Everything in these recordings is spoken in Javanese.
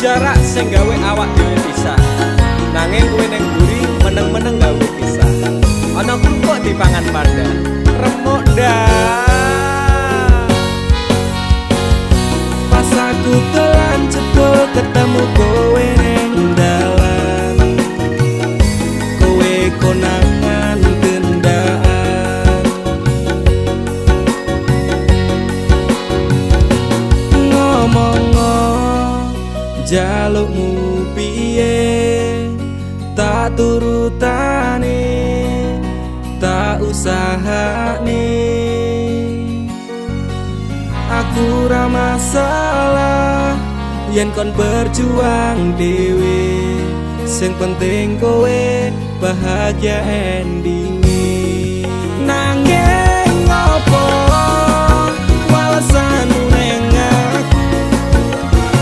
jarak sing gawe awak dhewe pisah. Nanging kowe ning mburi meneng-meneng gawe pisah. Ana krupuk dipangan panda, remuk dah. Pas aku telan cebul ketemu kowe ning dalan, kowe konangan gendaan. Ngomong jalukmu piye tak turutane, tak usahane. Aku ra masalah yen kon berjuang dhewe, sing penting kowe bahagia endinge. Nanging ngopo walesanmu ning aku,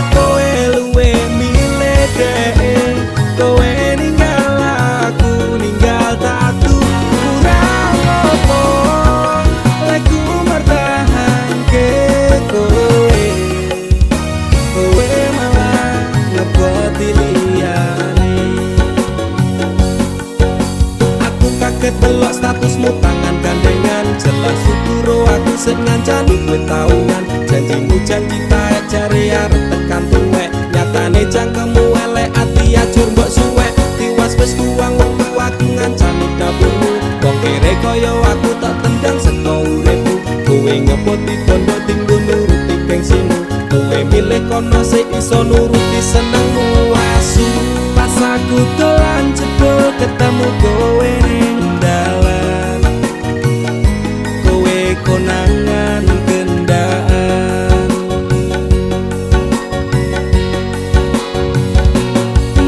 kowe luwe milih dhek, kowe ninggal aku ninggal tatu. Kurang ngopo lek ku mertahanke kowe, kowe malah ngeboti liyane. Aku kaget delok statusmu tangan gandengan, jelas syukur aku sing ngancani kowe tahunan. Janjimu janji taek jare arep tekan tuwek, nyatane cangkemmu elek ati ajur mbok suwek. Tiwas wis kuwang wektu aku ngancani dapurmu, wong kere kaya aku tak tendang seka uripmu. Kowe ngepoti bondo tinggo nuruti gengsimu, kowe milih kono sik iso nuruti senengmu asu. Pas aku dolan jebul ketemu kowe ning dalan, kowe konangan gendaan.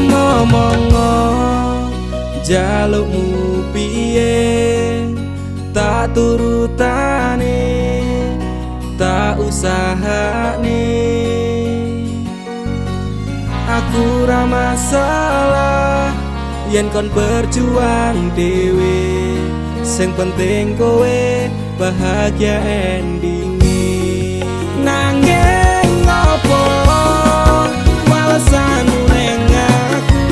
Ngomong jalukmu piye tak turutane, tak usahane. Aku ra masalah yen kon berjuang dhewe, sing penting kowe bahagia endinge. Nanging ngopo walesanmu ning aku,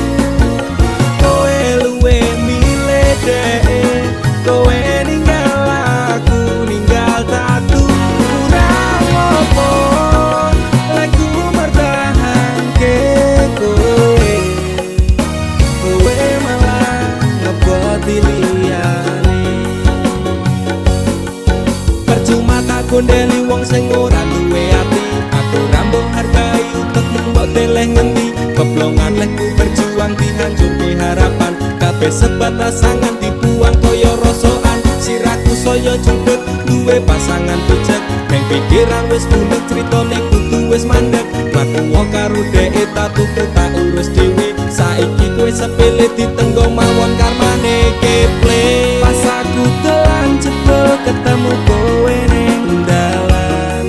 kowe luwe milih dhek, kowe ninggal aku ninggal tatu. Kurang ngopo lek ku mertahanke kowe, kowe malah ngeboti liyane. Percuma tak gondeli wong sing ora duwe ati, aku ra mbok hargai utekmu mbok deleh ngendi. Keblongan lek ku berjuang dihancurke harapan, kabeh sebatas angan dibuang kaya rosokan. Sirahku saya jemput duwe pasangan pijak, neng pikiran wis bunek critane kudu wis mandek. Mlaku karo dhek tatuku tak urus dhewe, saiki kowe sepele ditenggo mawon karmane keple. Pas aku telan jebul ketemu kowe ning dalan,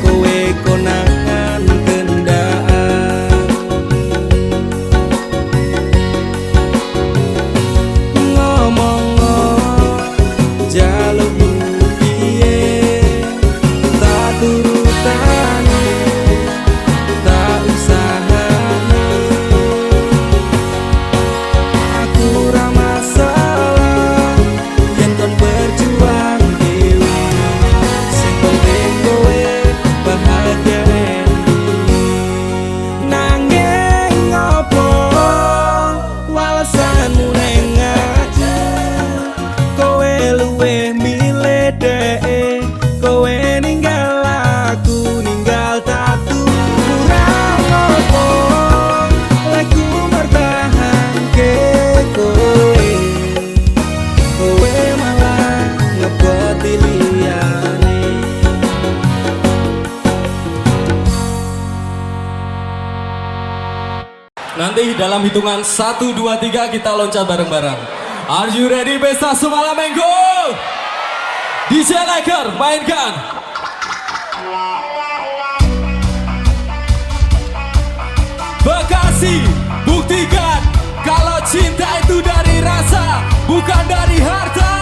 kowe konangan gendaan. Ngomong jalukmu piye tak turutane, tak usahane. Aku ra masalah yen kon berjuang dhewe, sing penting kowe bahagia endinge. Nanging ngopo walesanmu ning aku, kowe luwih milih dhek, kowe ninggal aku ninggal tatu. Kurang ngopo lek ku mertahanke kowe, kowe malah ngeboti liyane. Nanti dalam hitungan 1, 2, 3 kita loncat bareng-bareng. Are you ready Pesta Semalam Minggu? DJ Laker mainkan. Bekasi, buktikan kalau cinta itu dari rasa, bukan dari harta.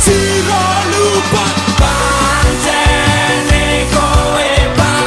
Ciro lupa pancene kowe pak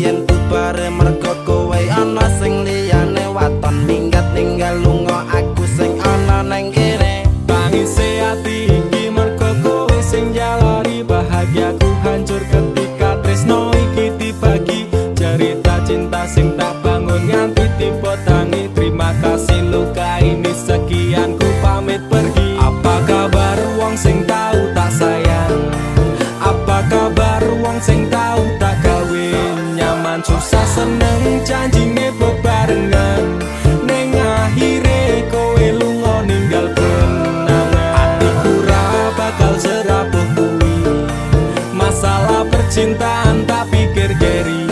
yen bubare mergo kowe ana sing liyane waton minggat ninggal lunga aku sing ana nang kene. Tangise ati iki mergo kowe sing jalari bahagiaku hancur ketika tresno iki dibagi. Cerita cinta sing tak bangun nganti tiba tangi. Terima kasih luka ini sekian ku pamit pergi. Apa kabar wong sing tahu tak sayang? Apa kabar wong sing tahu tak gawe? Nyaman susah seneng janjine bebarengan. Neng akhire kowe lunga ninggal kenangan. Atiku ra bakal serapuh kuwi. Masalah percintaan tak pikir keri.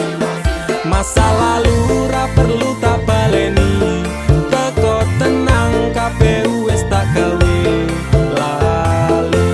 Masa lalu ra perlu tak baleni. Teko tenang kabeh wis tak gawe lali.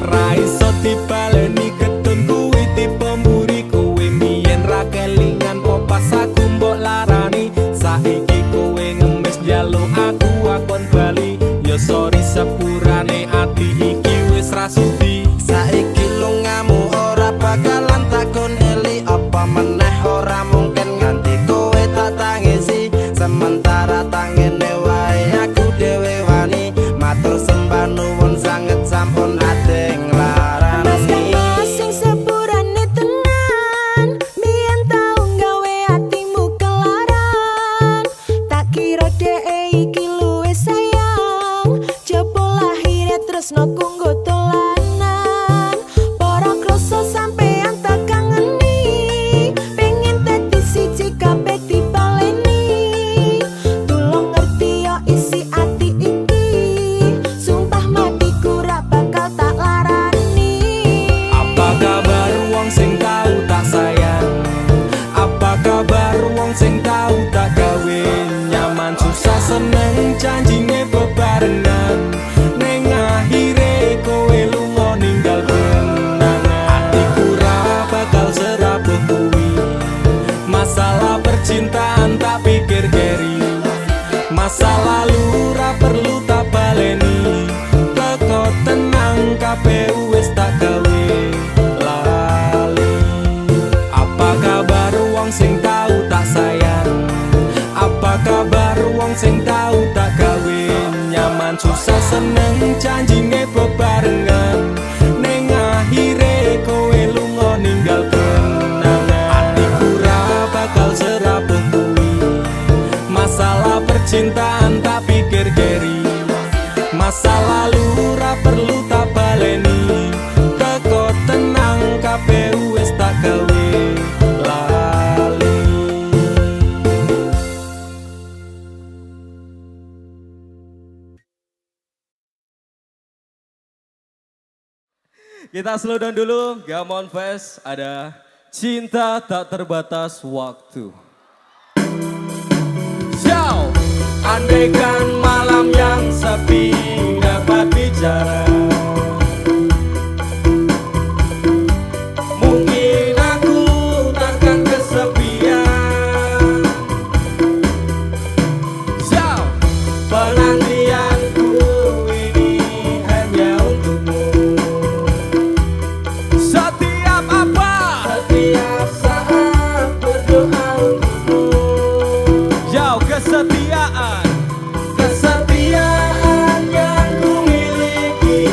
Ra iso dibaleni ketun kuwi tipe mburi. Kowe mbiyen ra kelingan po pas aku mbok larani. Saiki kowe ngemis njaluk aku akon bali. Yo sorry sepurane ati iki wis ra sudi. Saiki lungamu ora bakalan takon eli apa meneh ora mungkin nganti kowe tak tangisi. Sementara tangene wae aku dhewe wani matur sembah nuwun sanget sampun adeng larani. Mas sing sepurane tenan mien tau gawe atimu kelaran. Tak kira dhek iki luwih sayang jebul lahire tresno kanggo dolanan. Para krasa sampean tak kangeni pengen dadi siji kabeh dibaleni. Tulung ngerti yo isi ati iki sumpah matiku ra bakal tak larani. Apa kabar wong sing tahu tak sayang? Apa kabar wong sing tahu tak gawe? Nyaman susah seneng janjine bebarengan. Neng akhire kowe lunga ninggal kenangan. Atiku ra bakal serapuh kuwi. Masalah percintaan tak pikir keri. Masa lalu ra perlu tak baleni. Teko tenang kabeh wis tak gawe lali. Apa kabar wong sing tahu tak sayang? Apa kabar wong sing tahu tak gawe? Nyaman susah seneng janjine bebarengan. Neng akhire kowe lunga ninggal kenangan. Atiku ra bakal serapuh kuwi. Masalah percintaan tak pikir keri. Masa lalu ra perlu tak baleni. Teko tenang kabeh wis tak gawe lali. Kita slow down dulu, Gamon Fest ada Cinta Tak Terbatas Waktu. Ciao. Andaikan malam yang sepi dapat bicara, mungkin aku takkan kesepian. Ciao. Penantianku ini hanya untukmu. Setiap apa? Setiap saat berdoa untukmu. Jauh kesetiaan. Kesetiaan yang ku miliki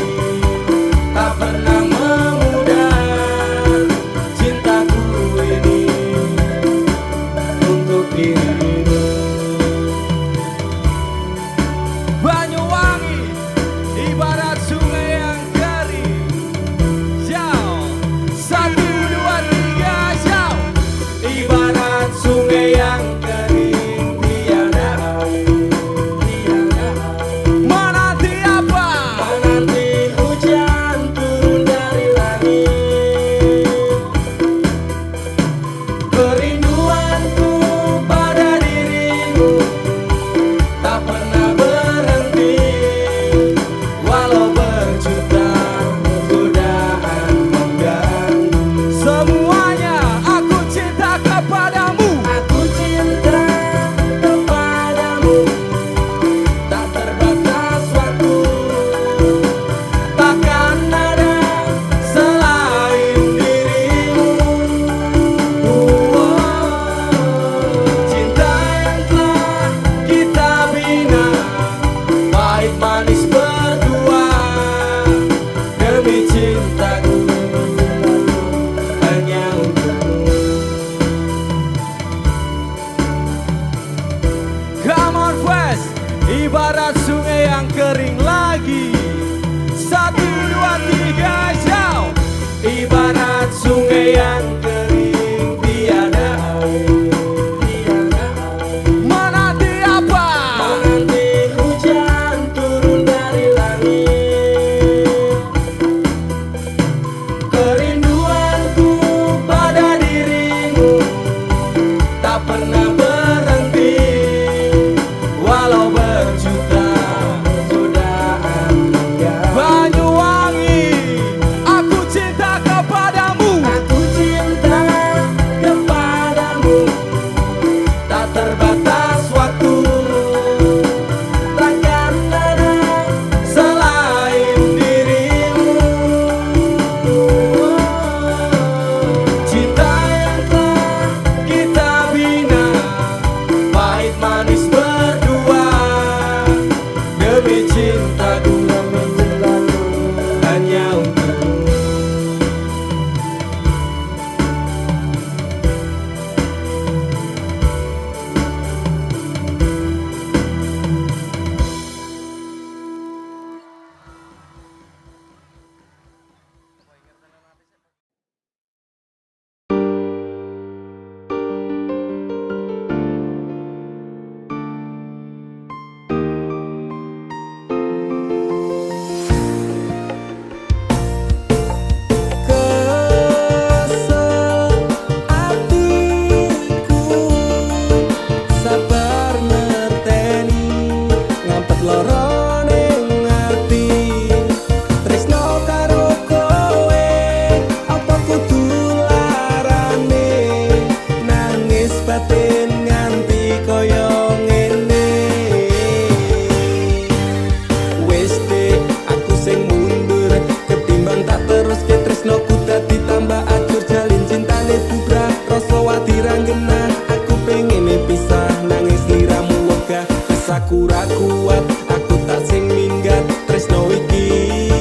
aku ra kuat, aku tak sing minggat tresno iki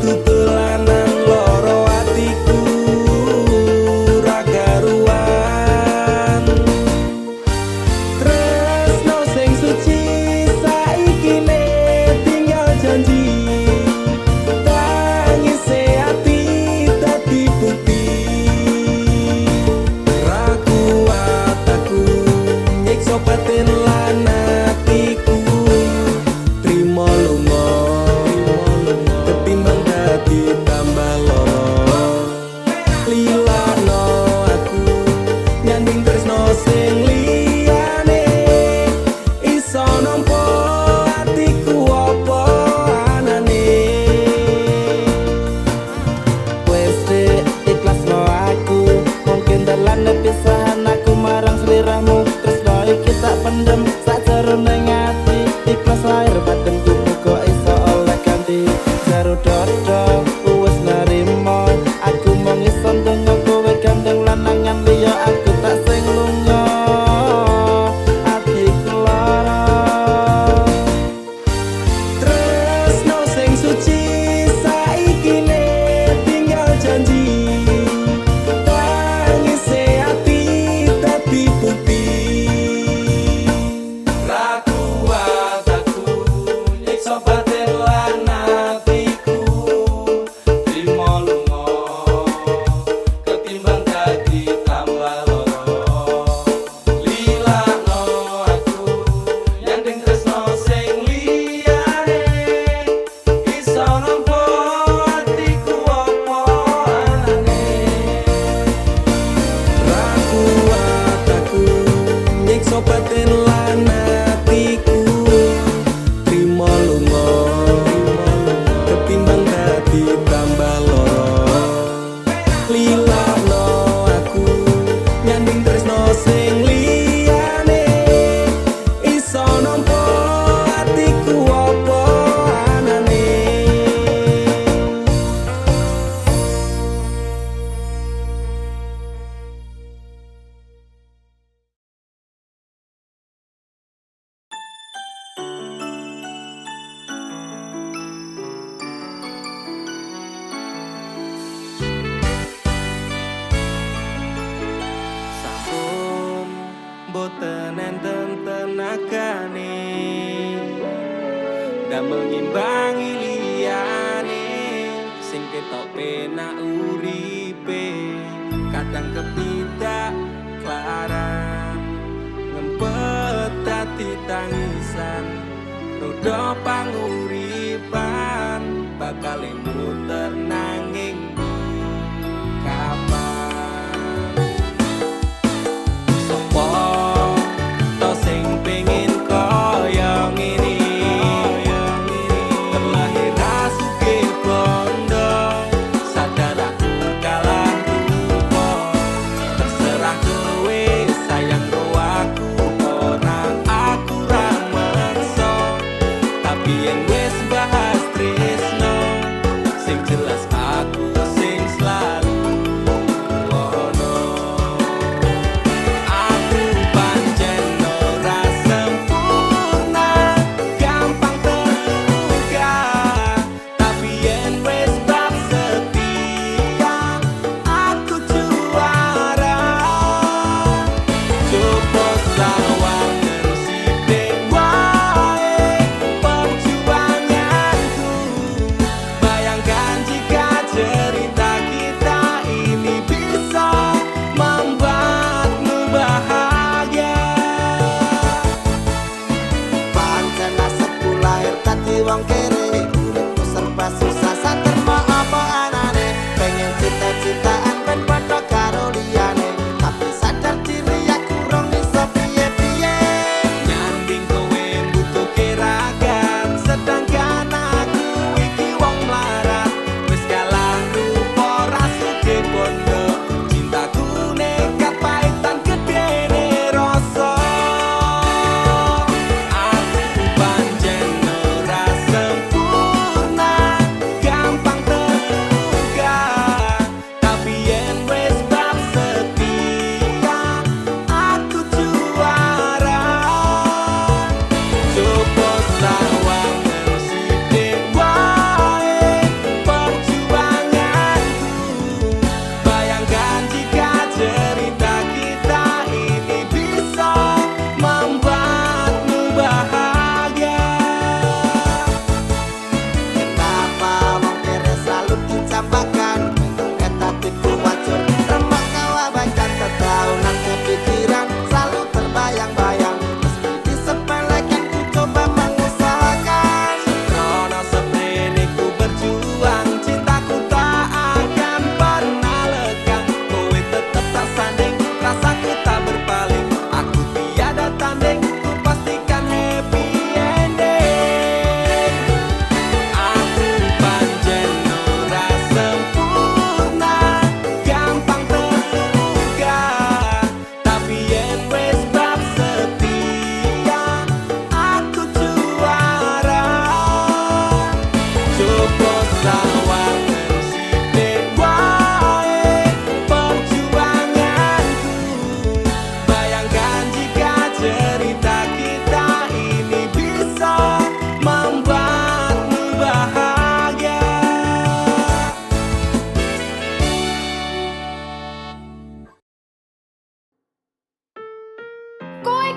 utuh dolanan loro atiku ra karuan. Tresno sing suci saiki ne tinggal janji, tangise ati dadi bukti. Ra kuat aku nyiksa batin lan atiku, trimo lunga ketimbang dadi tambah loro. Lilano aku nyanding tresno sing liyane, iso nampa atiku apa anane. Wes dek ikhlasno aku, mungkin dalan pisahan aku marang sliramu. Tresno iki tak pendem sakjerone ati, ikhlas lahir badanku muga iso oleh ganti. Jero dodo wis nerimo, aku mung iso ndonga kowe gandeng lanangan liya, aku tak sing lunga atiku lara. Tresno sing suci saiki ne tinggal janji, tangise ati dadi bukti. Ra kuat aku nyiksa batin lan atiku, trimo lunga ketimbang dadi tambah loro. Lilano aku nyanding tresno sing liyane, iso nampa atiku apa anane. Ra kuat aku nyiksa batin lan atiku, trimo lunga ketimbang dadi tambah loro. Lilano aku nyanding tresno sing liyane, iso nampa atiku apa anane. Sampun boten enten tenagane damel ngimbangi liyane, sing ketok penak uripe kadang kepidak klaran, ngempet dadi tangisan roda panguripan bakal muter nanging kapan. Sopo to sing pengin kaya ngene, terlahir sugih bondo, sadar aku kalah rupa. Terserah kowe sayang ro aku ora, aku ra meksa, tapi yen wis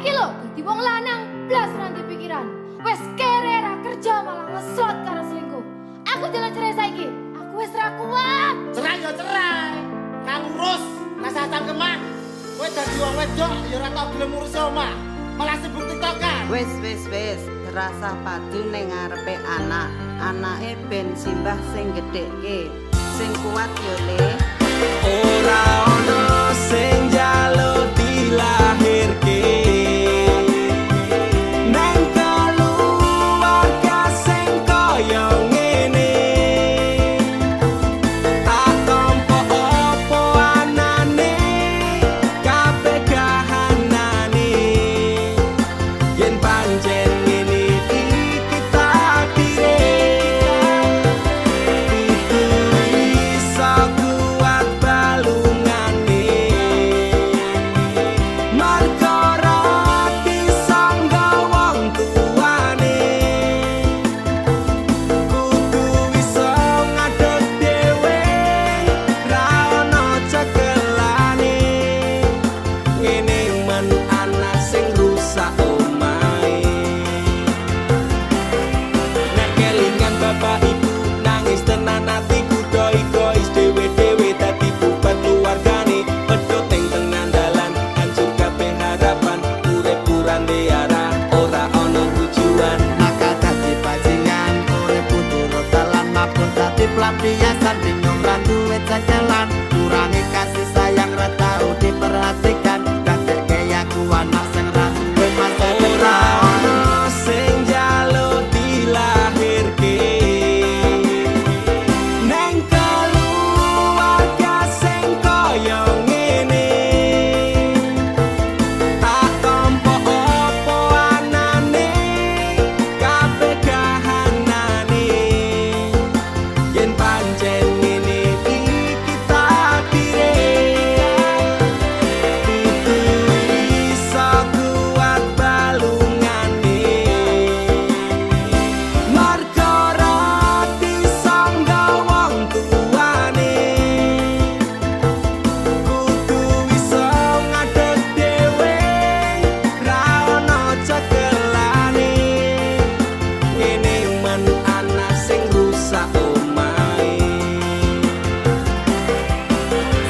iki lho dadi wong lanang blas ora ndek pikiran. Wes kere ra kerja malah ngeslot karo selingkuh. Aku jalan cerai saiki. Aku wis ra kuat. Cerai ya cerai. Kang urus rasa cangkeman. Kowe dadi wong wedok ya ora tau gelem ngurus omah. Malah sibuk tiktokan. Wis, rasa padu ning ngarepe anak. Anake ben simbah sing gedhekke. Sing kuat yo Le. Ora ono sing njaluk dilahirke nang keluarga sing kaya ngene. Tak tampa apa anane kabeh kahanane yen pancen ngene iki takdire. Itu iso kuat balungane marga ora disangga wong tuane. Kudu iso ngadeg dhewe ra ono cekelane. Ngene men anak sing rusak omahe. Nek kelingan bapak ibu nangis tenan atiku doi-dois dewe-dewe dadi bubat keluargane. Pedhot ing tengah dalan hancur kabeh harapan. Urip kurang arah ora ono tujuan. Nakal dadi bajingan, urip turut dalan mabur dadi pelampiasan, bingung ra duwe jalan, kurangi kasih sayang ra tau diperhatikan, dadekke aku anak sing ra duwe masa Ora depan. ono sing njaluk dilahirke nang keluarga sing kaya ngene. Tak tampa apa anane kabeh kahanane yen pancen ngene iki takdire. Itu iso kuat balungane marga ora disangga wong tuane. Kudu iso ngadeg dhewe ra ono cekelane. Ngene men anak sing rusak omahe.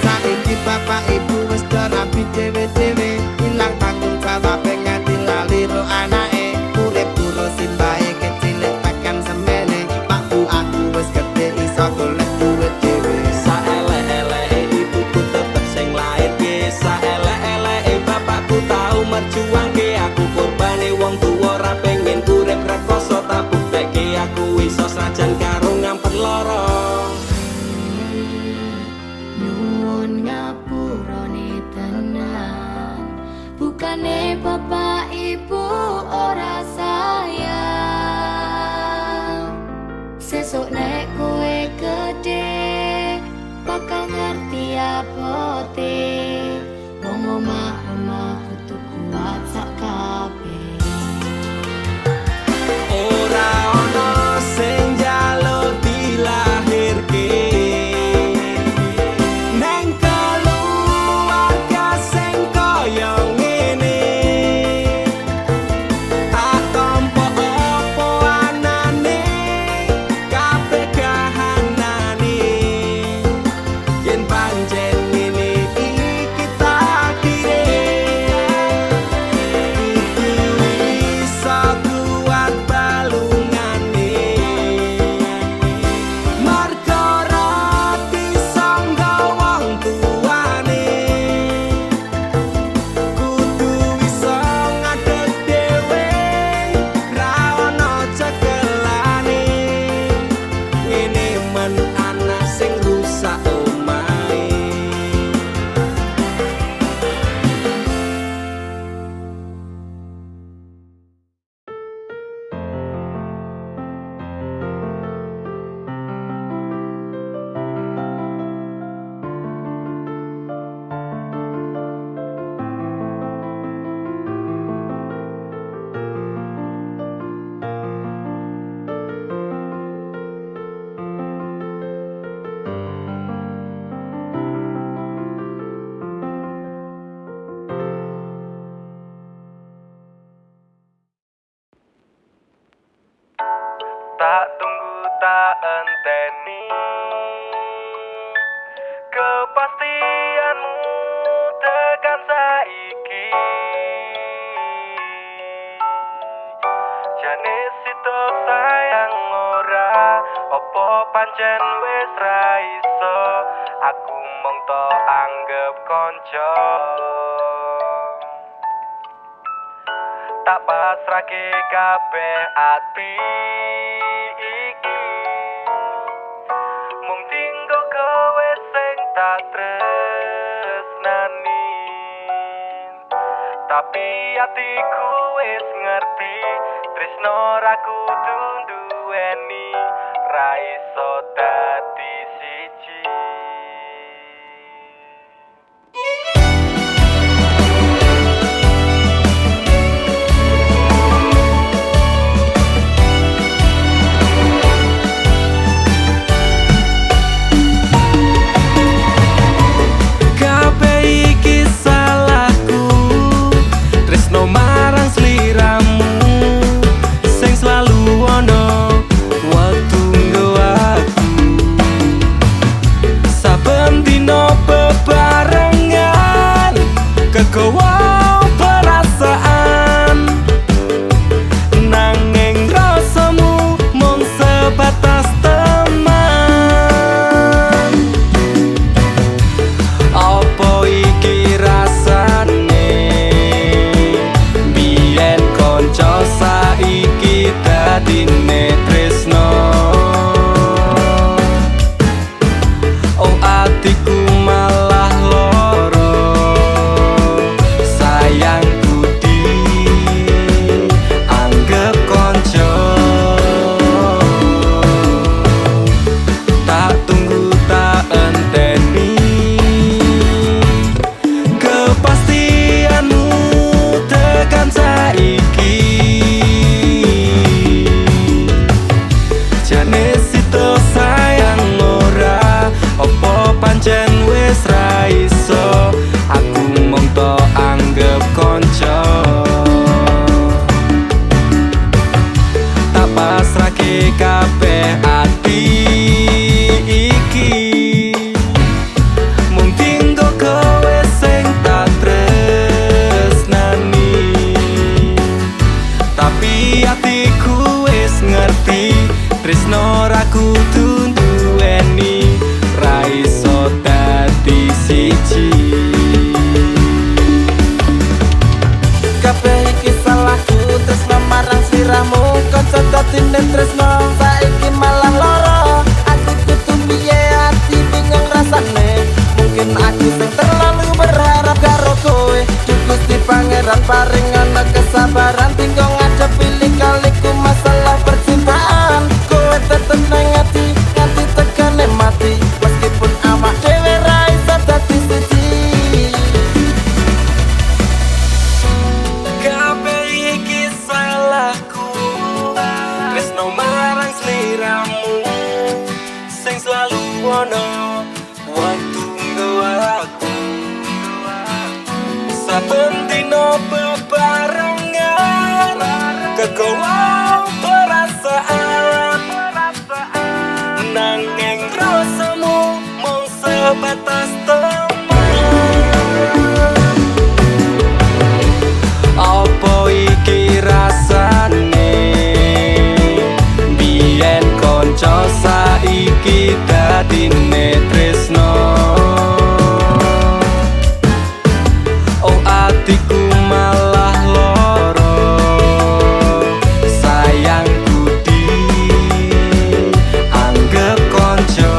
Saiki bapak ibu wis do rapi dhewe-dhewe, ilang tanggung jawab nganti lali ro anake. Urip karo simbahe kecilik tekan semene, Pak Bu aku wis gedhe iso golek duit dhewe. Saelek-eleke ibuku tetep sing lairke, saelek-eleke bapakku tau merjuangke. Aku korbane wong tuwa ra pengen urip rekoso, tak buktekke aku iso sajan karo ngamper lara. Nyuwun ngapurane tenan. Bukane bapak ibu ora sayang. Sesuk nek kowe gede bakal ngerti apote. Wong omah-omah kudu kuat sak kabeh. Ora ono sing njaluk dilahirke nang keluarga sing kaya ngene. mung to anggap konco. Tak pasrahke kabeh ati iki, mung tinggo kowe sing tak tresnani. Tapi atiku wis ngerti, tresno ra kudu duweni, ra iso dadi siji. Kabeh ati iki, mung tinggo kowe sing tak tresnani. Tapi atiku wis ngerti, tresno ra kudu duweni, ra iso dadi siji. Kabeh iki salahku, tresno marang sliramu, kanca dadine tresno saiki malah loro. Aku kudu piye ati bingung rasane, mungkin aku sing terlalu berharap karo kowe. Gusti Pangeran paringan kesabaran, tinggal ngadepi lika-liku masalah percintaan. Kowe tetep nang ati nganti tekane mati, meskipun awak dhewe ra iso dadi siji. Kabeh iki salahku, tresno marang sliramu, sing selalu ono waktu aku. Saben dino bebarengan, kegowo perasaan, nanging rasamu mung sebatas teman. Apa iki rasane, biyen konco saiki dadine tresno. Oh atiku malah loro, sayangku dianggep konco.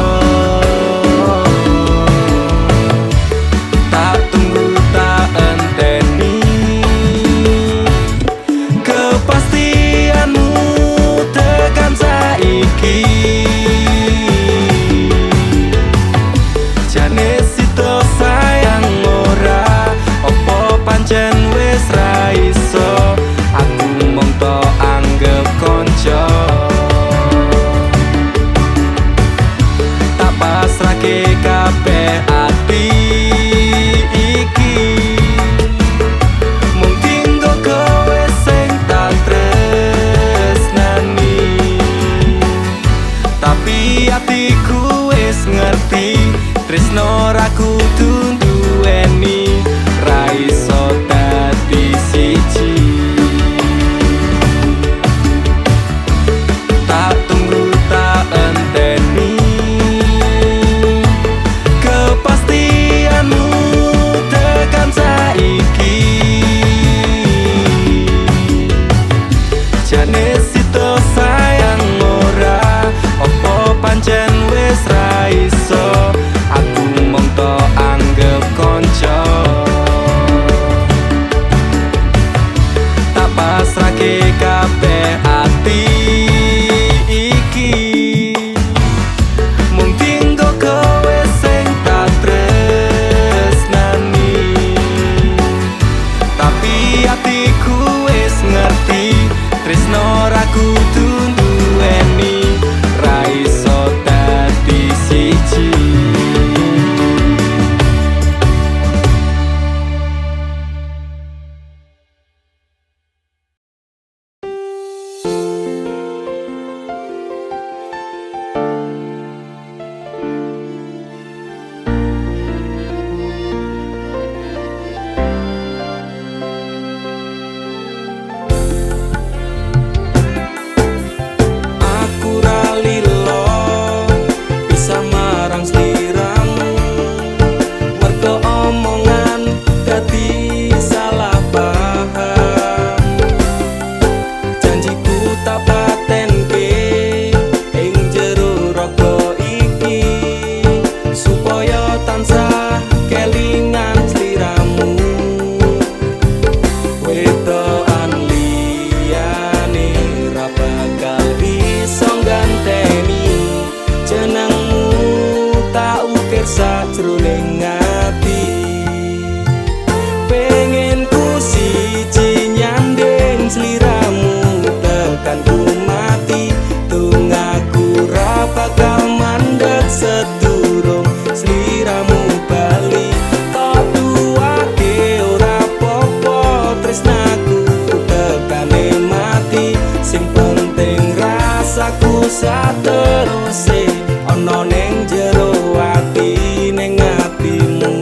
sateruse ana ning jero ati ning atimu.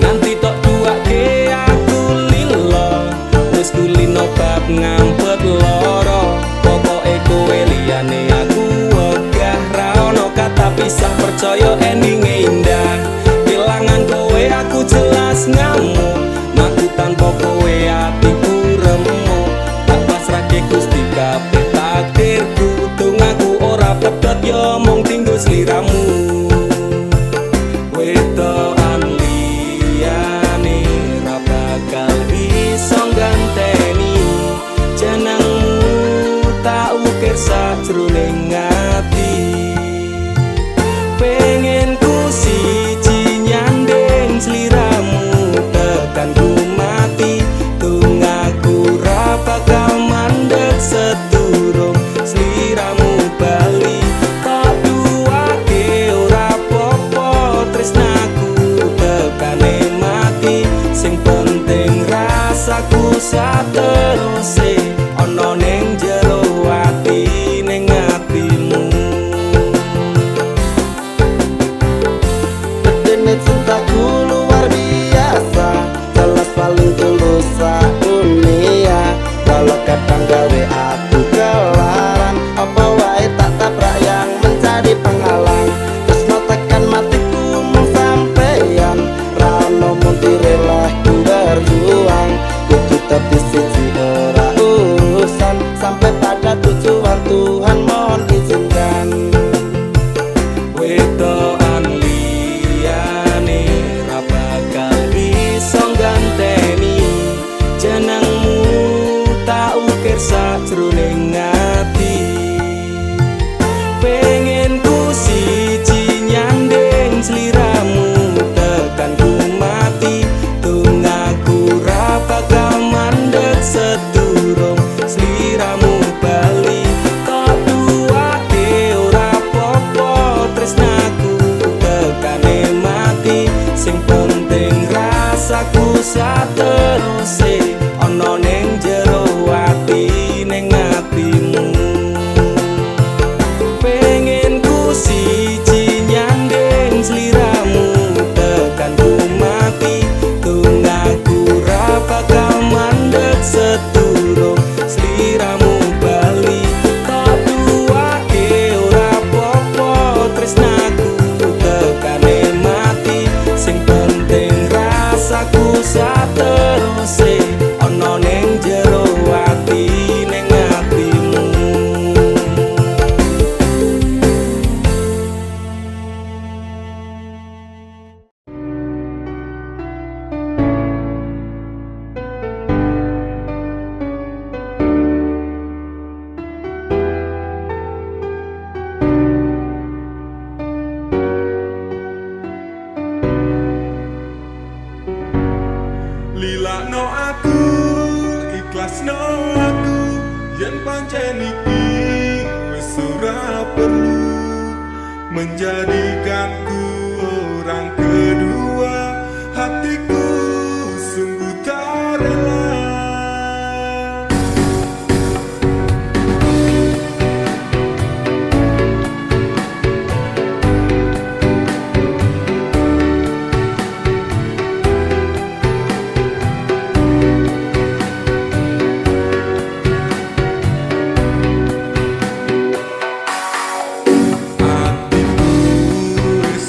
Nganti tok duake aku lilo wis kulino bab ngampet loro. Pokoke kowe liyane aku wegah ra ono kata pisah, percaya endinge indah. Kelangan kowe aku jelas ngamuk, aku tanpa kowe atiku remuk. Tak pasrahke Gusti kabeh takdirku, dongaku ora pedhot yo mung tinggo sliramu. Wedokan liyane ra bakal iso ganteni jenengmu, tak ukir sajroning ati. Pengen ku siji nyanding sliramu tekan ku mati, dongaku ra bakal mandeg sedurung sliramu bali. Tak duake ora popo tresnaku tekane mati, sing penting rasaku sateruse ana ning jero ati ning atimu. Dene cintaku luar biasa, jelas paling tulus dunia. Walau kadang gawe aku kelaran, apa wae tak tabrak yang menjadi penghalang. Tresno tekan matiku mung sampeyan, ra ono mung direleh ku berjuang. Kudu tapi siji ora urusan, sampai pada tujuan Tuhan mohon izinkan. Wedokan liyane ra bakal iso ganteni jenengmu, tak ukir sajroning ati. Pengen ku siji nyanding sliramu tekan ku mati, dongaku ra bakal mandeg sedurung sliramu bali. Tak duake ora popo tresnaku tekane mati, sing penting rasaku sateruse ana ning jero ati ning atimu. Pengen ku siji nyanding sliramu tekan ku mati, dongaku ra bakal mandeg sedurung sliramu bali. Tak duake ora popo tresnaku tekane mati, sing penting rasaku sateruse ana ning jero ati ning atimu. Lilakno aku, ikhlasno aku, yen pancen iki wis ora perlu menjadikanku orang kedua. Hatiku sungguh tak rela. Hatiku wis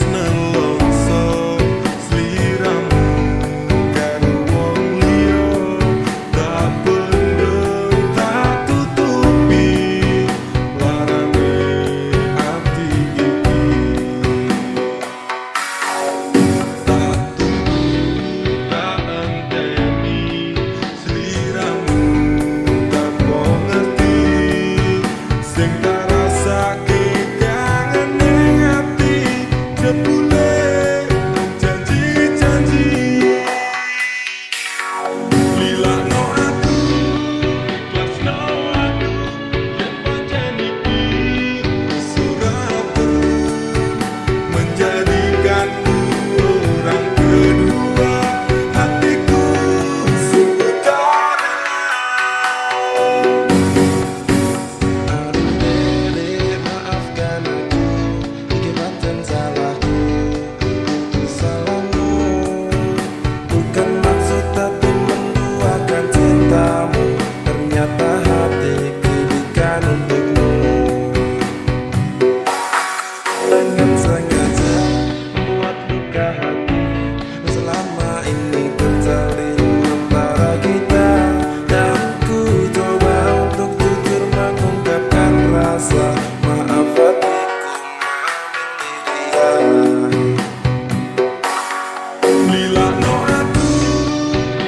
lilakno aku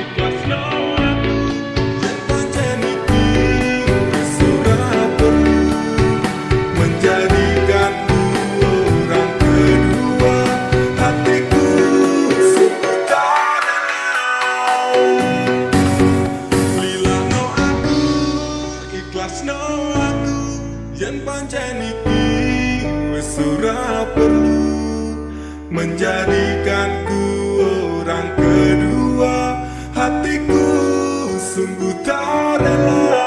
ikhlasno aku yen pancen iki wis ora perlu menjadikanku orang kedua hatiku sungguh tak rela lilakno aku ikhlasno aku yen pancen iki wis ora perlu menjadikanku orang kedua hatiku sungguh tak rela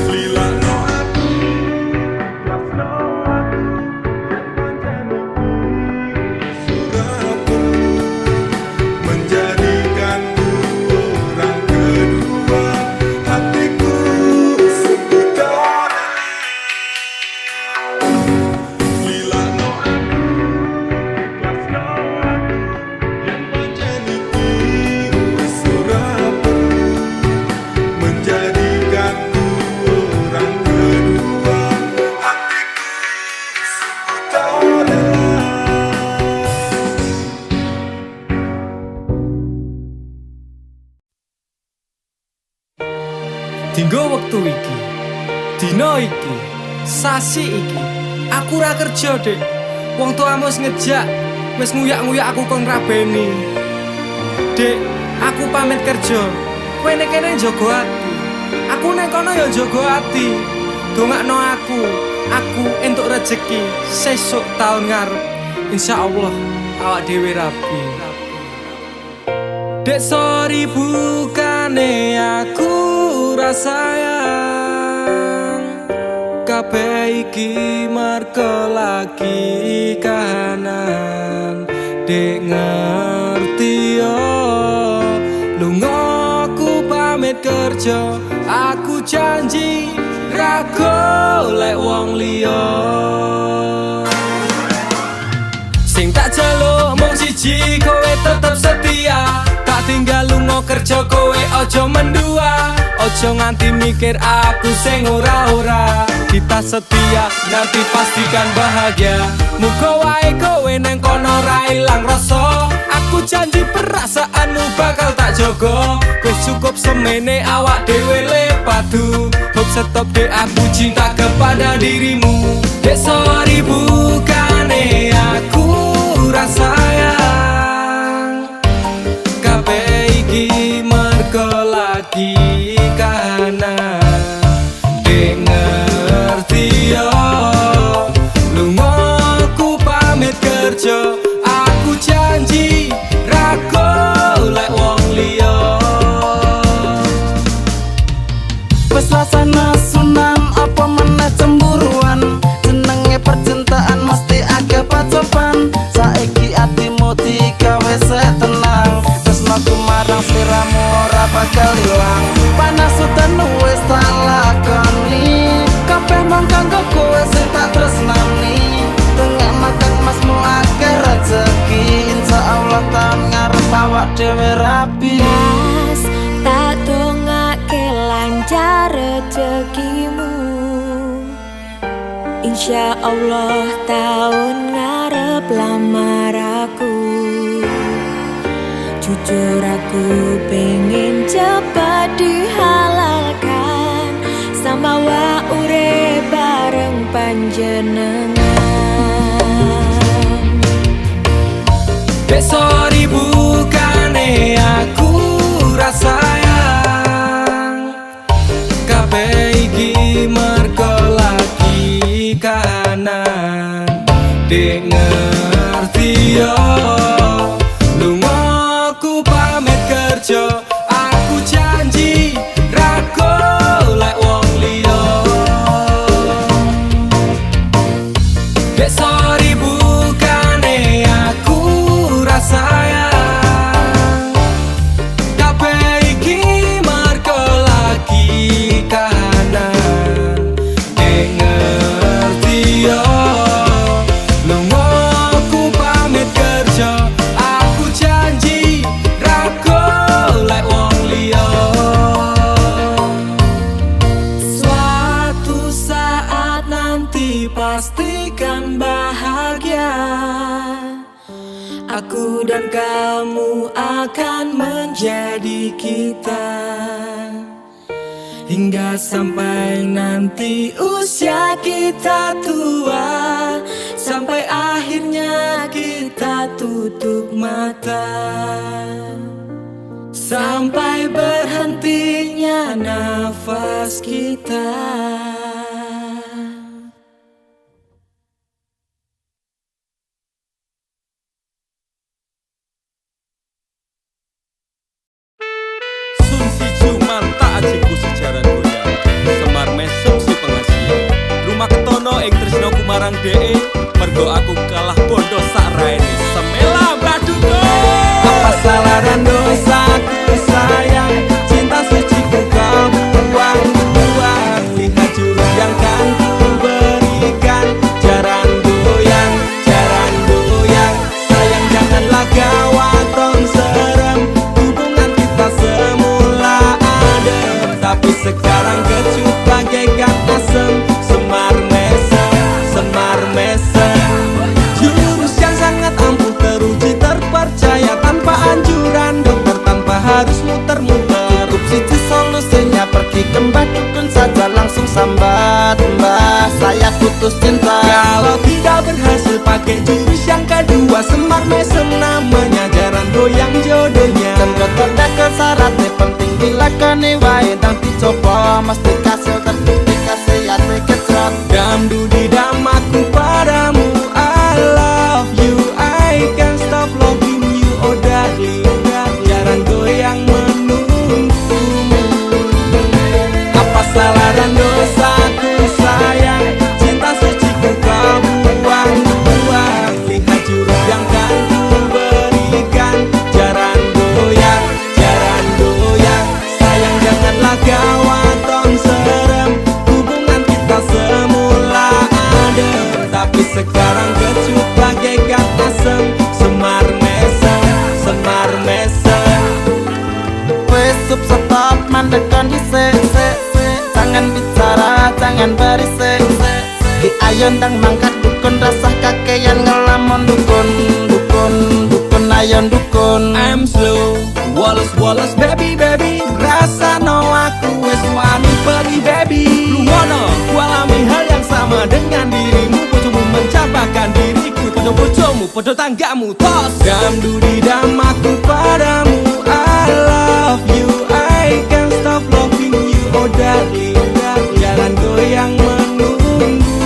lilakno aku ikhlasno aku yen pancen iki wis ora perlu menjadikanku orang kedua hatiku sungguh tak rela lilakno aku ikhlasno aku yen pancen iki wis ora perlu menjadikanku orang kedua hatiku sungguh tak rela. Dinggo wektu iki, dina iki, sasi iki, aku ora kerja, Dik. Wong tuamu wis ngejak, wis nguyak-nguyak aku kon rabeni. Dik, aku pamit kerja. Kowe nek kene njaga ati. Aku nek kono ya njaga ati. Dongakno aku entuk rezeki sesuk taun ngarep. Insyaallah awak dhewe rapi. Dek sorry bukane aku rasayang kabeh iki merko lagi kahanan dek ngerti yo lunga aku pamit kerja aku janji ra golek wong liya sing tak jaluk mung siji kowe tetep setia tak tinggal lunga kerja kowe ojo mendua ojo nganti mikir aku sing ora-ora kita setia nanti pastikan bahagia muga wae kowe nang kono ra ilang rasa aku janji perasaanmu bakal tak jogo wis cukup semene awak dhewe le padu hop stop dek aku cinta kepada dirimu dek sorry bukane aku rasayang kabeh iki mergo lagi kahanan dek ngerti yo lunga aku pamit kerja aku janji ra golek wong liya Wes rasane sunan apa meneh cemburuan jenenge percintaan mesti agak pacoban saiki atimu digawe tenang tresnaku marang sliramu ora bakal ilang panas udan wis tak lakoni kabeh mung kanggo kowe sing tak tresnani tengah makan masmu akeh rezeki insyaallah taun ngarep awak dhewe rapi Mas, tak dongake lancar rezekimu Insya Allah tahun ngarep lamar aku Jujur aku pengen cepat dihalalkan Sama wa urip bareng panjenengan dek sorry bukane aku rasayang kabeh iki mergo lagi kahanan dek ngerti yo lunga aku pamit kerja aku janji ra golek wong liya dek sorry bukane aku rasayang Aku dan kamu akan menjadi kita hingga sampai nanti usia kita tua, sampai akhirnya kita tutup mata, sampai berhentinya nafas kita. Sun si cuman tak ajiku sejarah goyang Semar mesem si pengasian Rumah ketono ing tresno kumarang DE Mergo aku kalah bondo sak raine Semela baduko. Apa salah dan dosaku sayang, cinta suci ku kau buang-buang. Lihat jurus yang kan ku berikan, jaran goyang, sayang janganlah gawat tong serem. Hubungan kita semula adem, tapi sekarang kecut bagaikan asem. Semar mesem, jurus yang sangat ampuh teruji terpercaya, tanpa anjuran dokter, tanpa harus muter-muter. Cukup situ solusinya, pergi ke mbah dukun saja, langsung sambat, mbah saya putus cinta. Kalau tidak berhasil pakai jurus yang kedua, semar mesem namanya, jaran goyang jodohnya. Dan dokter dekel syaratnya penting dilakoni wae, dan dicoba mesti kasil terbukti kasih ya kecot. Dam dudi dam aku padamu, I love you, I can't stop loving you, oh darling. Jaran goyang menunggumu. Apa salah dan dosaku sayang, cinta suci ku kau buang-buang. Lihat jurus yang kan ku berikan, jaran goyang, sayang janganlah gawat tong serem. Hubungan kita semula adem, tapi sekarang kecut bagaikan asem. Semar mesem. Wes stop mandekan dhisik, jangan bicara, jangan berisik. Di ayon dang mangkat dukun, rasah kakean ngelamun dukun, ayon dukun. I'm slow, Wallace baby, rasa no aku wes wani pergi baby. Lungono, ku alami hal yang sama dengan dirimu. Bojomu mencapakan diriku, bojomu, bojo tanggamu. Tos dam dudi dam aku padamu, I love you, I can't stop loving you, oh darling. Jalan goyang menunggumu.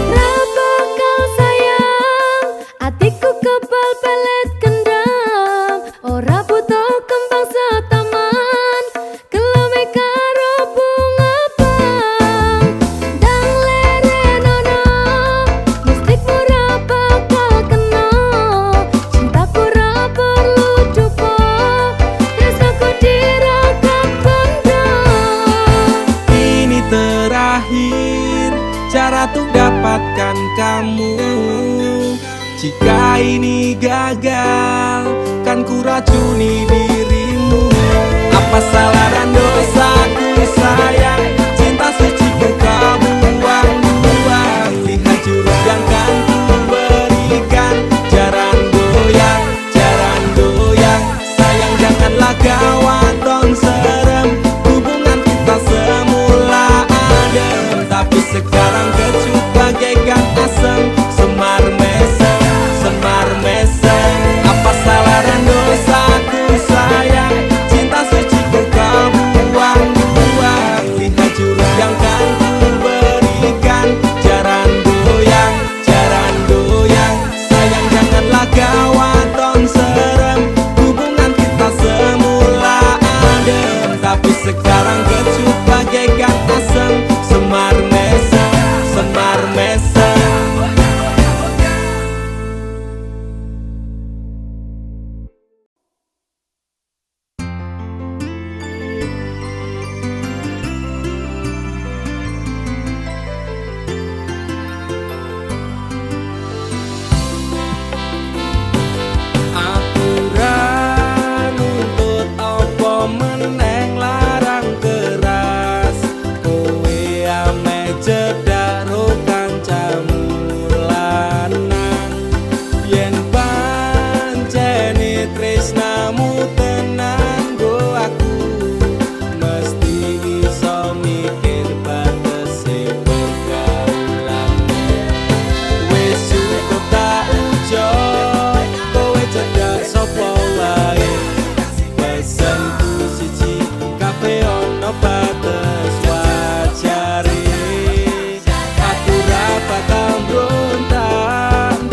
Berapa kau sayang, hatiku kebal pelet kendam. Ora butuh kembang setaman, kelame karo bunga pang. Dang lerenono, mistik mura bakal kena. Cintaku ra perlu dupo, tresnaku dirakat benda. Ini terakhir cara untuk dapatkan kamu. Jika ini gagal, kan ku racuni dirimu. Apa salah dan dosaku sayang, cinta suci ku kau buang-buang. Lihat jurus yang kan ku berikan, jaran goyang, sayang janganlah gawat tong serem. Hubungan kita semula adem, tapi sekarang kecut bagaikan asem. Semar mesem. Apa salah dan dosaku sayang,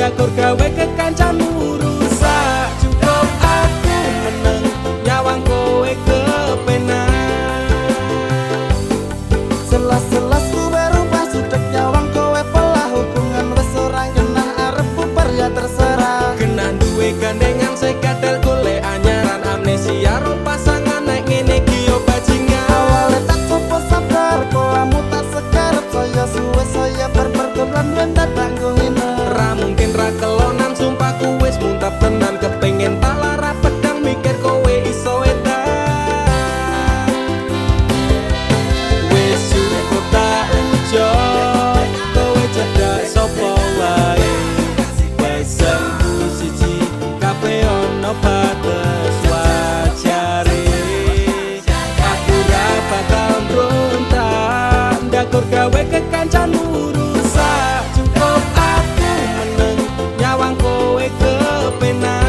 Dakur gawe kekancanmu rusak. Cukup aku meneng nyawang kowe kepenak. Selas-selas kuwe rubah sudek nyawang kowe pelah. Hubungan wis ora genah arep bubar ya terserah. Kena duwe gandengan sekadal golek anyaran. Amnesia ro pasangan nek ngene iki yo bajingan. Awalnya tak coba sabar, kolamu tak sekarep. Saya suwe saya berperkelan wendat tanggung ina. Ra mungkin ra kelonan sumpah ku wis muntap tenan. Kepengen tak lara pedang mikir kowe iso edan. Wis cukup tak ujo kowe cedak sapa wae. Pesenku siji kabeh ono batas wajare. Aku ra bakal mbrontak ndakur gawe kekancanmu rusak. Cukup aku meneng nyawang kowe kepenak.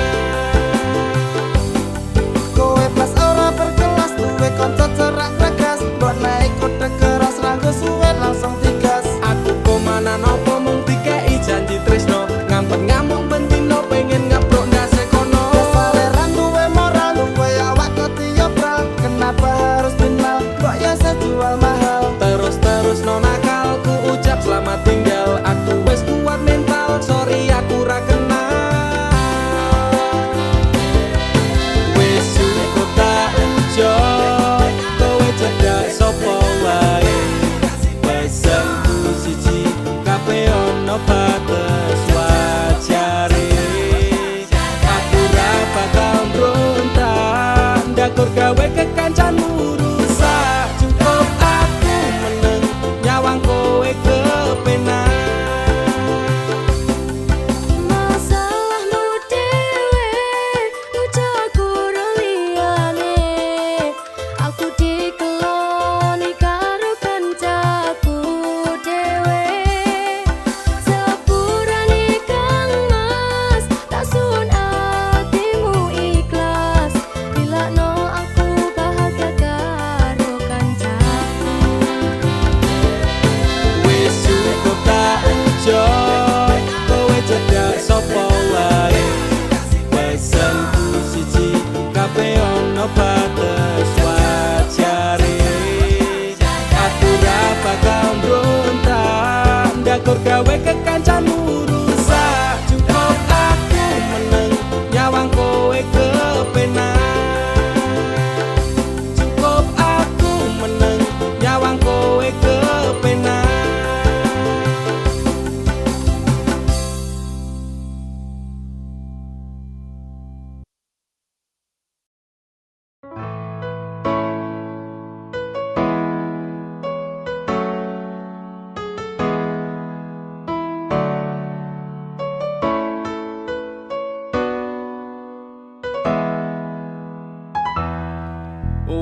Kowe pas ora berkelas, duwe kanca cerak tegas. Mbok naik kode keras ranggo suwe langsung digas. Aku komanan opo mung dikei janji tresno. Ngampet ngamuk bentino pengen ngeprok ndase kono. Saleran duwe moral, duwe awak ketiobral. Kenapa harus final, kok ya saya jual mahal. Terus no nakal ku ucap selamat tinggal. Aku wis kuat mental, sorry aku ra kenal. Wis cukup tak ujo kowe cedak sapa wae. Pesenku siji kabeh ono batas wajare. Aku ra bakal mbrontak ndakur gawe kekancanmu rusak. Cukup aku meneng nyawang kowe kepenak. Masalahmu dewe, ucaku liyane. Aku dikeloni karo kancaku dewe. Sepurane Kang Mas, tak sun atimu ikhlas. Dilakno aku bahagia karo kancaku. Wis cukup tak ujo kowe cedak sapa wae. Pesenku siji kabeh ono batas wajare. Aku ra bakal mbrontak ndakur gawe kekancanmu rusak. Cukup aku meneng nyawang kowe kepenak. Cukup aku meneng nyawang kowe kepenak.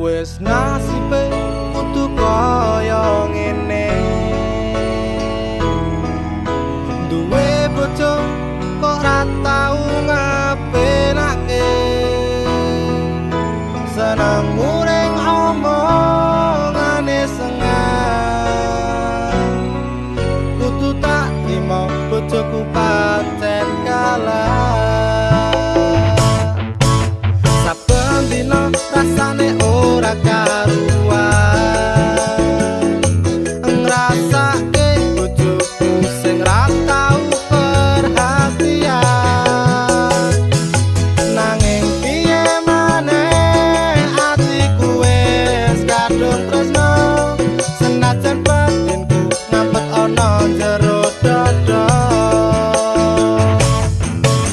Wis nasibe kudu kaya ngene. Duwe bojo kok ra tau ngapenake. Seneng muring omongane sengang. Kudu tak trimo bojoku pancen kalah. Saben dina rasane ora karuan. Ngrasake bojoku sing ra tau perhatian. Nanging piye maneh atiku wis kadung tresno. Senajan batinku ngampet ana jero dada.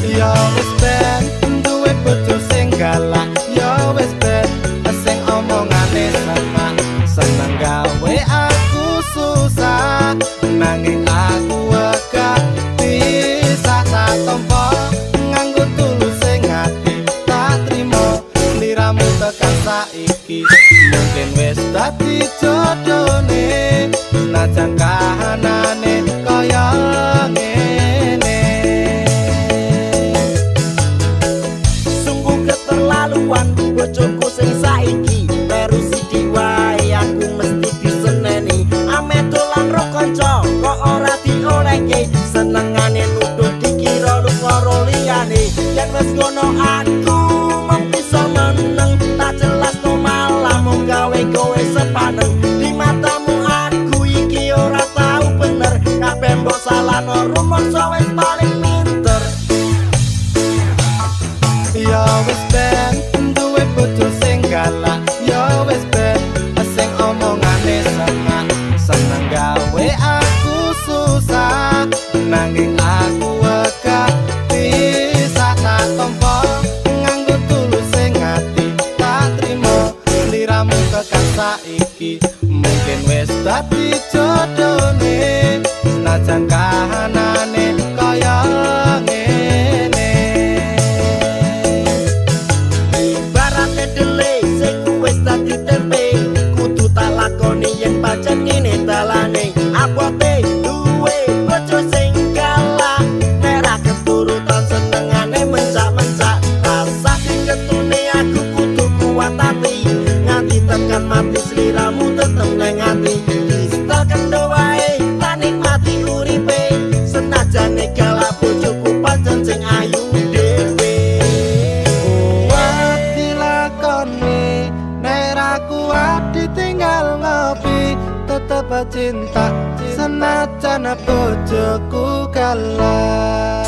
Ya wis ben duwe bojo sing galak. Ya wis ben sing omongane sama. Seneng gawe aku susah. Nanging aku wegah bisa tak tompo. Nganggo tulus sing ati tak trimo. Sliramu tekan saiki mungkin wis dadi jodone. Senajan kahanane kaya ngene. Sungguh keterlaluan bojoku sing saiki. Terus diwae aku mesti diseneni. Ame dolan ro kanca kok ora diolehke. Senengane nuduh dikira liyane yen wis ngono aku mung bisa meneng tak jelas no malah mung gawe kowe sepaneng di matamu aku iki ora tau bener kabeh mbok salahno rumangsa wis paling pinter ya wis ben duwe bojo sing galak ya wis ben sing omongane seneng gawe aku susah nanging aku wegah bisa tak tompo nganggo tulus sing ati tak trimo sliramu tekan saiki mungkin wis dadi jodone senajan kahanane kaya ngene ibarate dele sing wis dadi tempe kudu tak lakoni yen pancen ngene dalane abote duwe bojo sing galak nek ra keturutan senengane mencak-mencak rasa diketune aku kudu kuat hati nganti tekan mati sliramu tetep nang atiista kendo wae tak nikmati uripe senajan galak bojoku pancen sing ayu dhewe kuat dilakoni nek ra kuat ditinggal ngopi tetep cinta senajan bojoku galak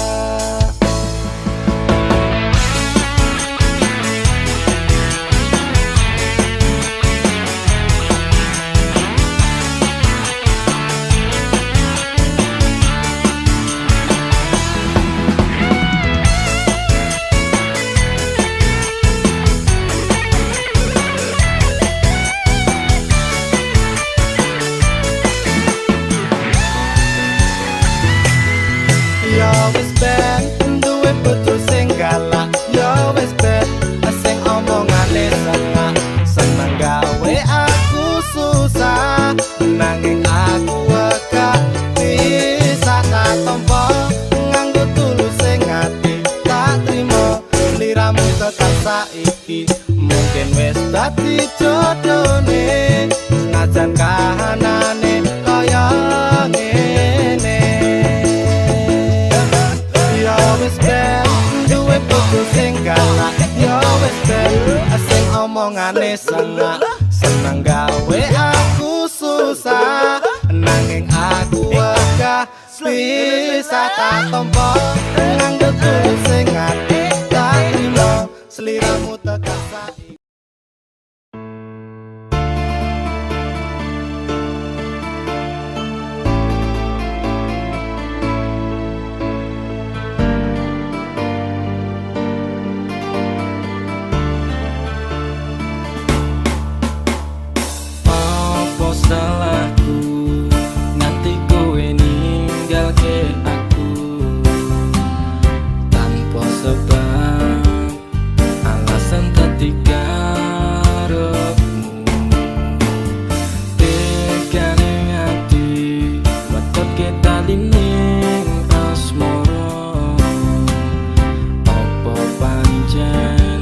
ya wis ben duwe bojo sing galak ya wis ben sing omongane seneng gawe aku susah nanging aku wegah bisa tak tompo nganggo tulus sing ati tak trimo sliramu tekan saiki mungkin wis dadi jodone senajan kahanane kaya ngene ya wis ben duwe bojo sing galak ya wis ben sing omongane seneng gawe aku susah nanging aku wegah bisa tak tompo nganggo tulus sing ati tak trimo sliramu tekan saiki Apa salahku nganti kowe ninggalke aku tanpa sebab alasan dadi karepmu tekane ati wetke talining asmara apa pancen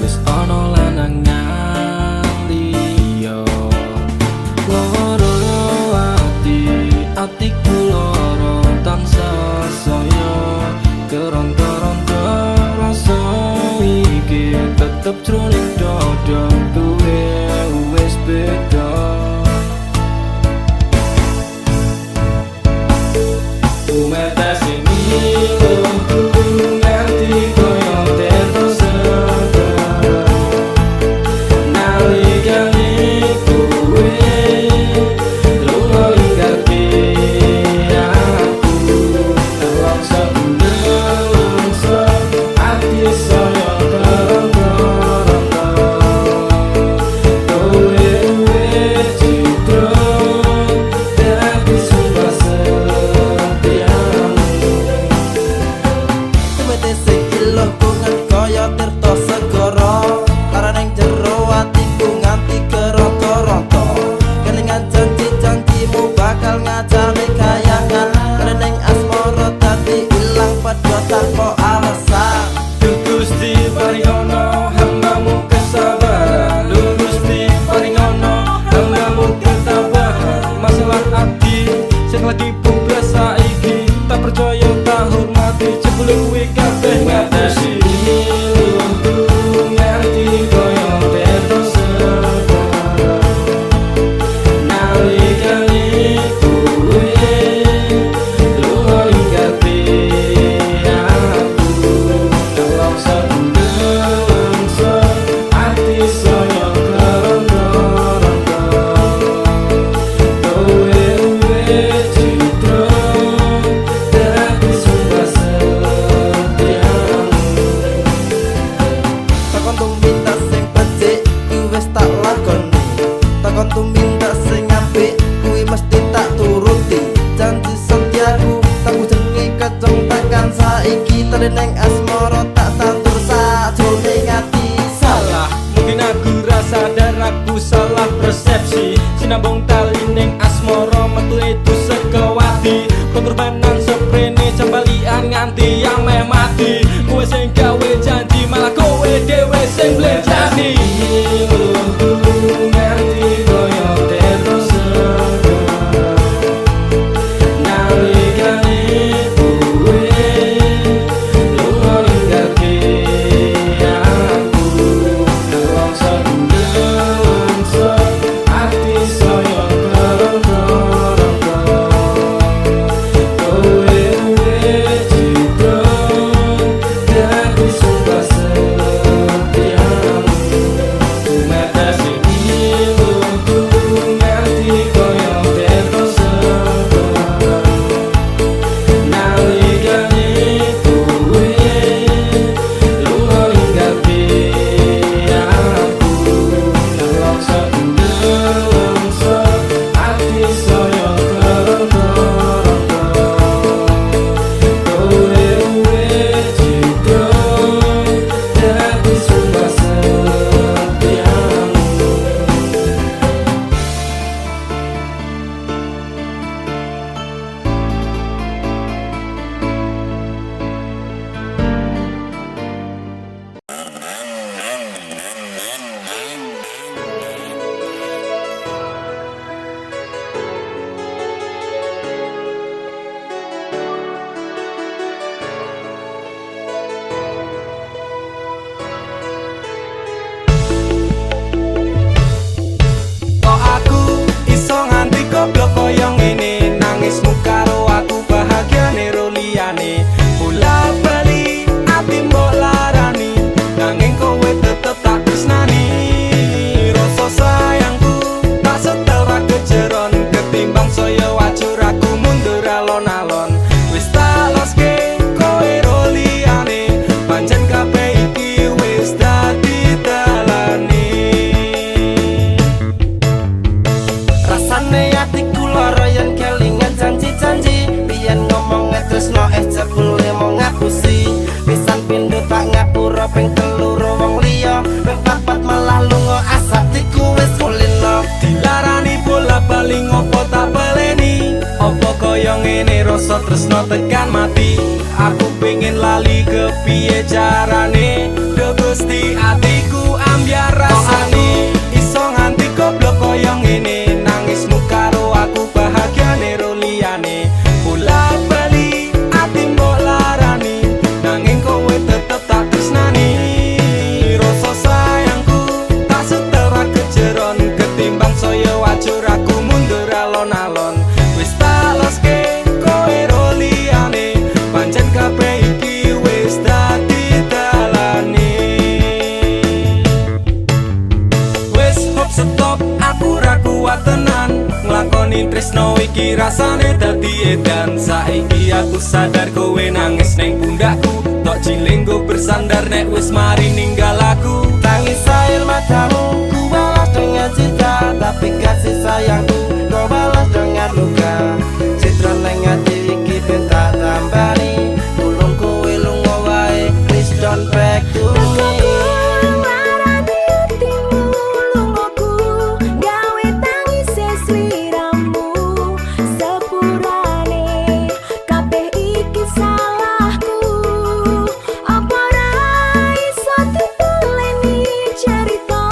wis ana lanangan liya loro atiku loro tansah saya keronta-ronta rasa iki tetep jroning dada kowe wis beda umetase miloku nganti koyo tersegar nalikane kowe lunga inggalke aku nelongso ati saya keronta-ronta kowe wis citra dadi sumpah setiamu Tumete sing iluh kungan kaya tirta segara Karaning jero atiku nganti keronta-ronta Kelingan janji-janjimu bakal ngajari kayangan Karaning asmara dadi ilang padha tanpa alasan Gusti paringono hambamu kesabaran Gusti paringono hambamu ketabahan masalah ati sing lagi bublas saiki tak percaya tak hormati jebule kuwi kabeh saiki teneng asmara tak tantur sajroning ati Salah, mungkin aku rasa dan aku salah persepsi Sinabung tali ning asmara metu itu sekawati Pengorbanan seprene cembalian nganti yang meh mati Kowe sing gawe janji malah kowe dhewe sing blenjani Nganti koyo terus nalikane kowe lunga ninggalke aku nelongso nelongso ati saya kerongko-rongko kowe citra dadi sumpah setiamu ngatasi ilmuku nganti koyo terus nalikane kowe lunga ninggalke aku nelongso nelongso ati saya kerongko-rongko kowe citra dadi sumpah setiamu Kok aku iso nganti goblok koyo ngene nangismu karo aku bahagiane ro liyane bola bali ati mbok larani nanging kowe tetep tak tresnani rasa sayangku tak setel ra kejeron ketimbang saya wajur aku mundur alon-alon wis tak loske kowe ro liyane pancen kabeh iki wis dadi dalane rasane atiku lara yen kelingan janji-janji biyen ngomong tresno jebule mau ngapusi pisan pindho tak ngapura ping telu wong liya ping papat malah lunga asatiku wis kulino dilarani bola bali ngopo tak baleni opo koyo ngene rasa tresno tekan mati aku pengen lali kepiye carane do Gusti atiku ambyar rasane iso nganti goblok koyo ngene nangismu karo aku bahagiane ro liyane bola bali ati mbok larani nanging kowe tetep tak tresnani rasa sayangku tak setel ra kejeron ketimbang saya wajur aku mundur alon-alon wis tak loske kowe ro liyane pancen kabeh iki wis dadi dalane wis hop stop aku ra kuat tenan nglakoni tresno iki rasane dadi edan saiki aku sadar kowe nangis ning pundakku tok cilenggo bersandar nek wis mari ninggal aku tangis air matamu ku balas dengan cinta tapi kasih sayangku kau balas dengan luka citra neng ati iki ben tak tambani tulung kowe lunga wae please don't back to me Cerita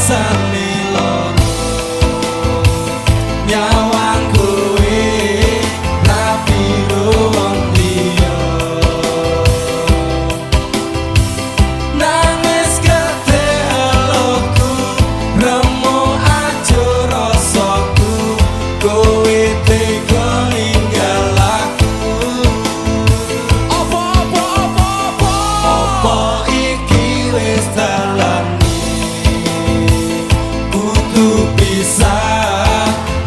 rasane loro nyawang kowe rapi wong liya nangis kete eloku remo aja rasaku kowe tega ninggal aku apa iki wis dalane kudu bisa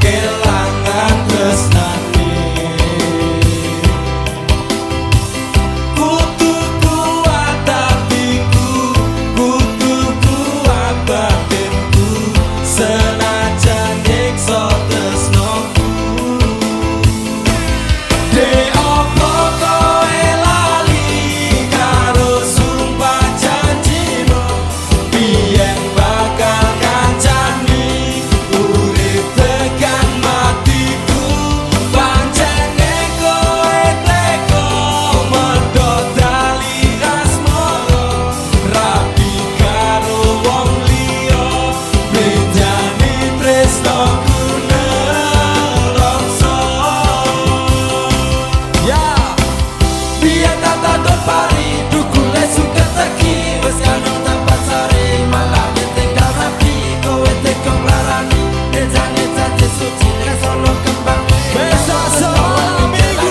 kelangan tresnane kudu kuat hatiku kudu kuat batinku senajan nyiksa tresnoku Dek opo kowe lali karo sumpah janjimu biyen bakal kancani urip tekan matiku pancene kowe teko medhot dali asmara rapi karo wong liya benjani tresnaku nelongso ya biar tata dot pari dukule suka teki wes kanong tempat sari malah ditinggal rapi kowe teko larani benjani tadi suci kesono kembang besok semua minggu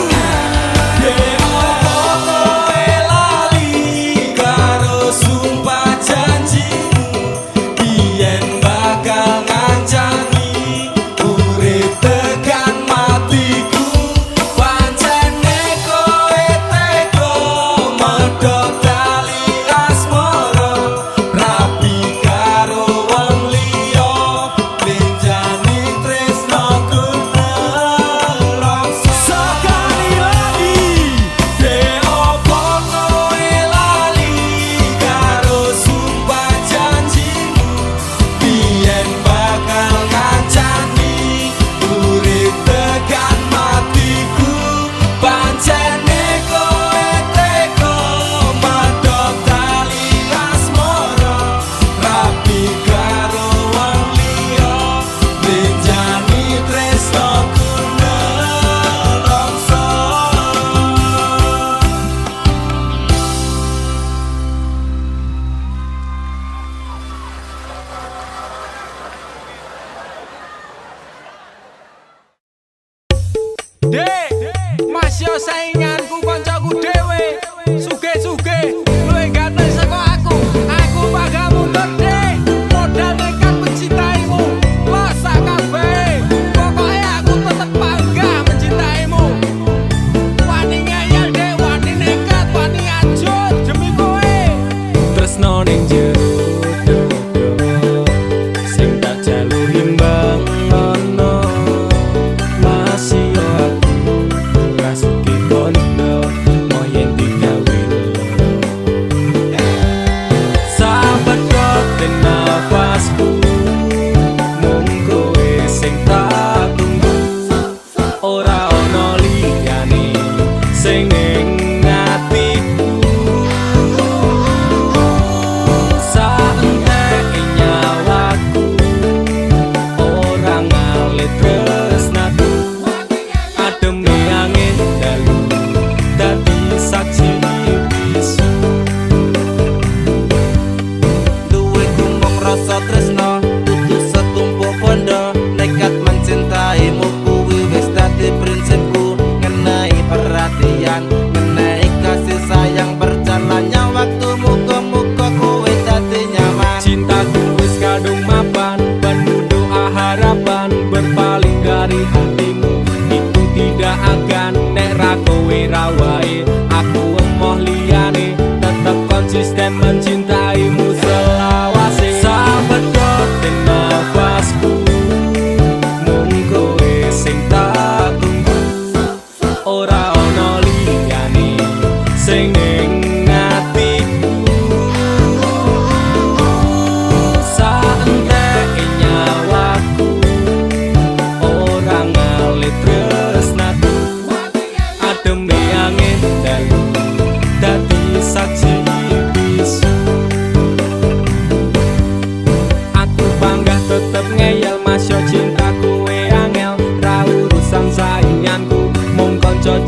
Dek opo kowe lali karo sumpah janjimu biyen bakal ngancani urip tekan matiku pancene kowe teko medhot tali asmara rapi karo wong liya benjani tresnaku nelongso sekali lagi Dek opo kowe lali karo sumpah janjimu biyen bakal ngancani urip tekan matiku pancene kowe teko medhot tali asmara rapi karo wong liya benjani tresnaku nelongso Dek, masih sainganku koncoku dhewe. Suge-suge, luwih ganteng saka aku. Aku bakal mundur, Dek. Modal nekat mencintaimu. Losa kabeh. Pokoke aku tetep bangga mencintaimu. Wani ngeyel, Dek, wani nekat, wani ajur demi kowe. Tresno ning jero dodo sing tak jaluh imbang ono masih yo aku rasuki kondo moyen digawe loro sahabat koten nafasku mung kowe sing tak tunggu ora ono liyane sing ning atiku saentek nyawaku ora ngalit tresnaku ademe angin dalu dadi saksi bisu duwe tumpuk rasa tresno dudu setumpuk bondo nekat mencintaimu kuwi wis dadi prinsipku ngenai perhatian ngenai kasih sayang berjalannya waktu muka-muka kowe dadi nyaman cintaku wis kadung mapan penuh doa harapan berpaling dari hatimu itu tidak akan nek ra kowe ra wae aku emoh liyane tetep konsisten mencintaimu selawase sahabat koten nafasku mung kowe sing tak tunggu ora ono liyane sing ning atiku saentek nyawaku ora ngalit tresnaku ademe angin dalu dadi saksi bisu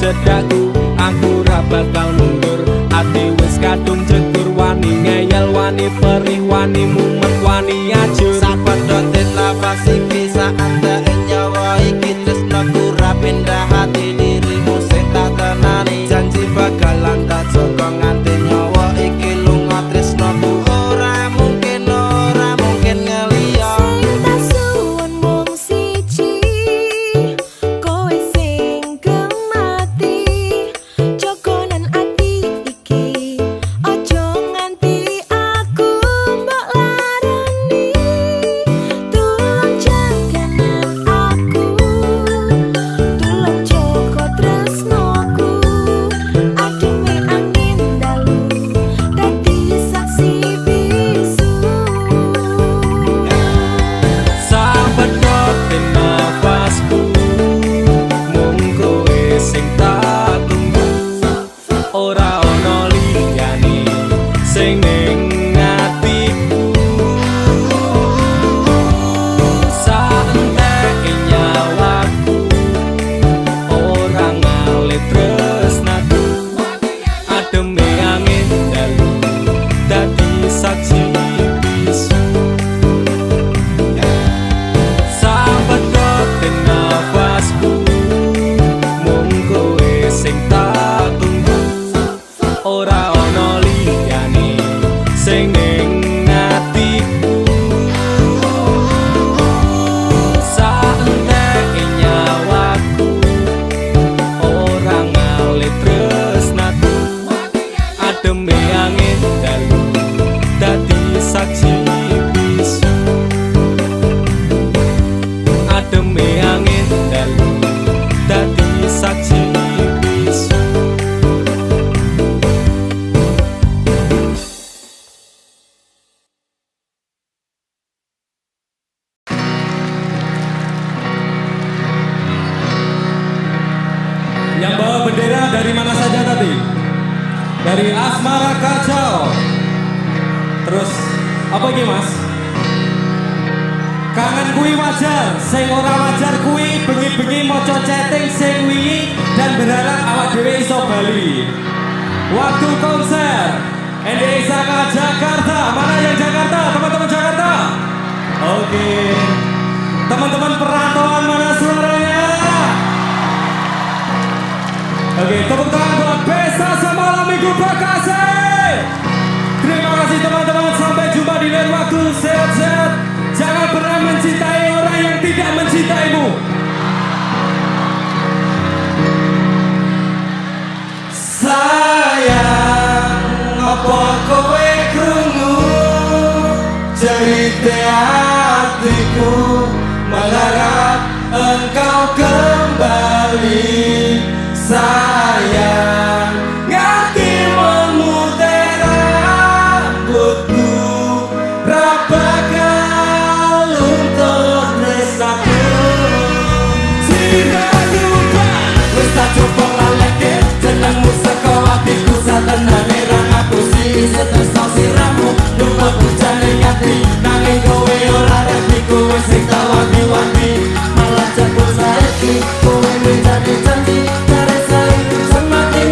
cedakku, aku ra bakal mundur. Ati wis kadung jegur, wani ngeyel, wani perih, wani mumet, wani ajur. Sapedotin nafas iki saat dae nyawa iki tresnaku ra pindah hati dirimu sing tak tenani. Janji bakalan tak jaga nganti nyawa iki lunga tresnaku. Ora mungkin ngeliya. Sing tak suwun mung siji, kowe sing gemati. Jogonan ati iki, ojo nganti aku mbok larani. Tulung jaganan aku, tulung jaga tresnoku. Ademe angin dalu, dadi saksi bisu. Sapedotin nafasku, mung kowe sing tak tunggu. Ora ono liyane sing ning atiku. Saenteke nyawaku, ora ngalit tresnaku. Ademe angin dalu, dadi saksi bisu. Sapedotin nafasku, mung kowe sing tak tunggu. Ora ono liyane sing ning atiku. Saenteke nyawaku, ora ngalit tresnaku. Ademe angin dalu, dadi saksi bisu. Ademe angin dalu, dadi saksi bisu. Yang bawa bendera dari mana saja tadi? Dari Asmara Kacau. Terus apa iki mas? Kangen kui wajar, sing ora wajar kui bengi-bengi maca chatting sing wingi dan berharap awak dhewe iso bali. Waktu konser Ende Isaka Jakarta. Mana yang Jakarta? Teman-teman Jakarta. Oke. Teman-teman perantauan mana suaranya? Oke, tepuk tangan buat Pesta Semalam Minggu Bekasi. Terima kasih teman-teman, sampai jumpa di lain waktu. Sehat-sehat. Jangan pernah mencintai orang yang tidak mencintaimu. Sayang, apa kowe krungu cerita hatiku, mengharap engkau kembali. Sayang, ngerti memutar rambutku, rapakal untuk tresnaku. Tidak lupa, wis tak coba ngaleke jenengmu saka atiku. Satenane ra ngapusi setresno siramu, lupa bujane ngati nanging kowe ora reti. Kowe sing tak wanti-wanti malah jebul saiki, kowe menjadi janji. Semakin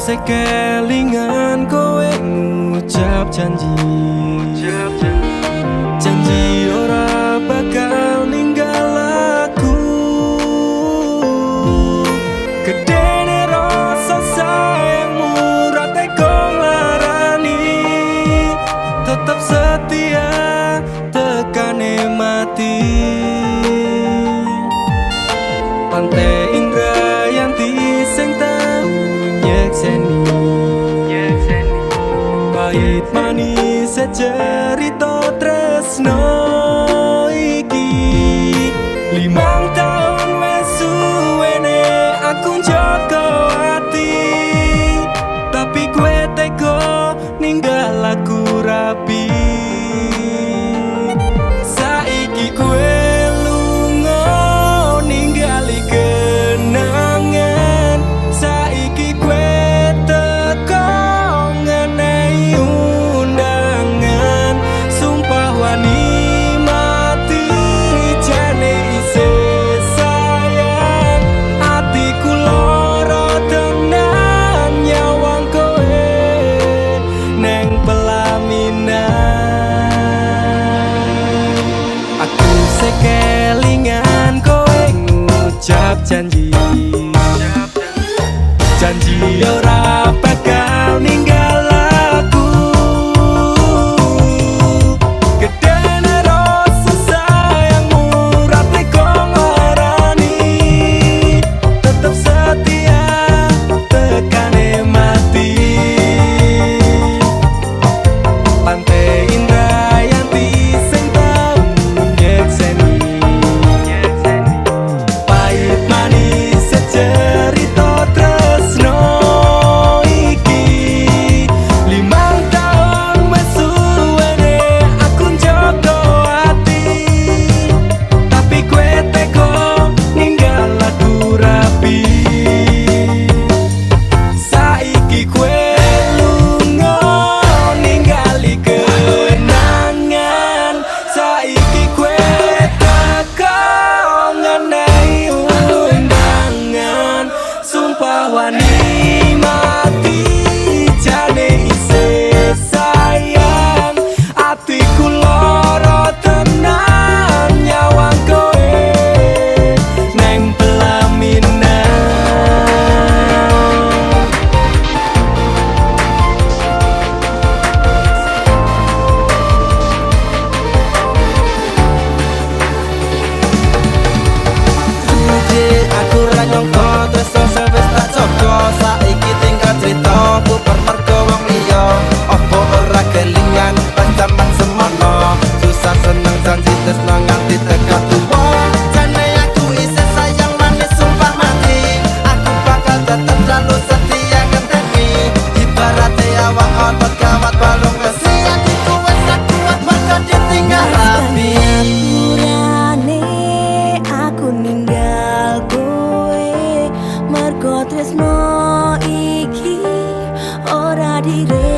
sekelingan kowe ngucap janji Janji ora bakal ninggal aku Gedene rasa sayangmu rate kong larani Tetap setia tekane mati Pantai Indrayanti sing tau nyekseni Pahit manis secerita tresno iki 5 tahun wes suwene aku njogo ati Tapi kue teko ninggal aku rapi Saiki kue lunga ninggali kenangan Saiki kue teko ngenehi undangan Sumpah wani mati jane isih sayang Atiku loro tenan nyawang kowe neng pelaminan Aku sekelingan kowe ngucap janji Janji ora bakal ninggal aku Gedene rasa sayangmu rate kong larani Tetap setia tekane mati Pantai Indrayanti sing tau nyekseni Pahit manis secerita tresno iki 5 tahun wes suwene aku njogo ati Tapi kue teko ninggal aku rapi Saiki kue lunga ninggali kenangan Saiki kue teko ngenehi undangan Sumpah wani mati jane isih sayang Atiku loro tenan nyawang kowe neng pelaminan Suci aku ra nyangka tresno sewis tak jaga saiki tinggal crita bubar mergo wong liya apa ora kelingan pas jaman semono susah seneng janji tresno nganti tekan tuwa jane aku isih sayang manis sumpah mati aku bakal tetep selalu setia ngenteni ibarate awak otot kawat balung besi atiku wis tak kuat mergo ditinggal rapi Apurane aku ninggal kowe mergo tresno iki ora dire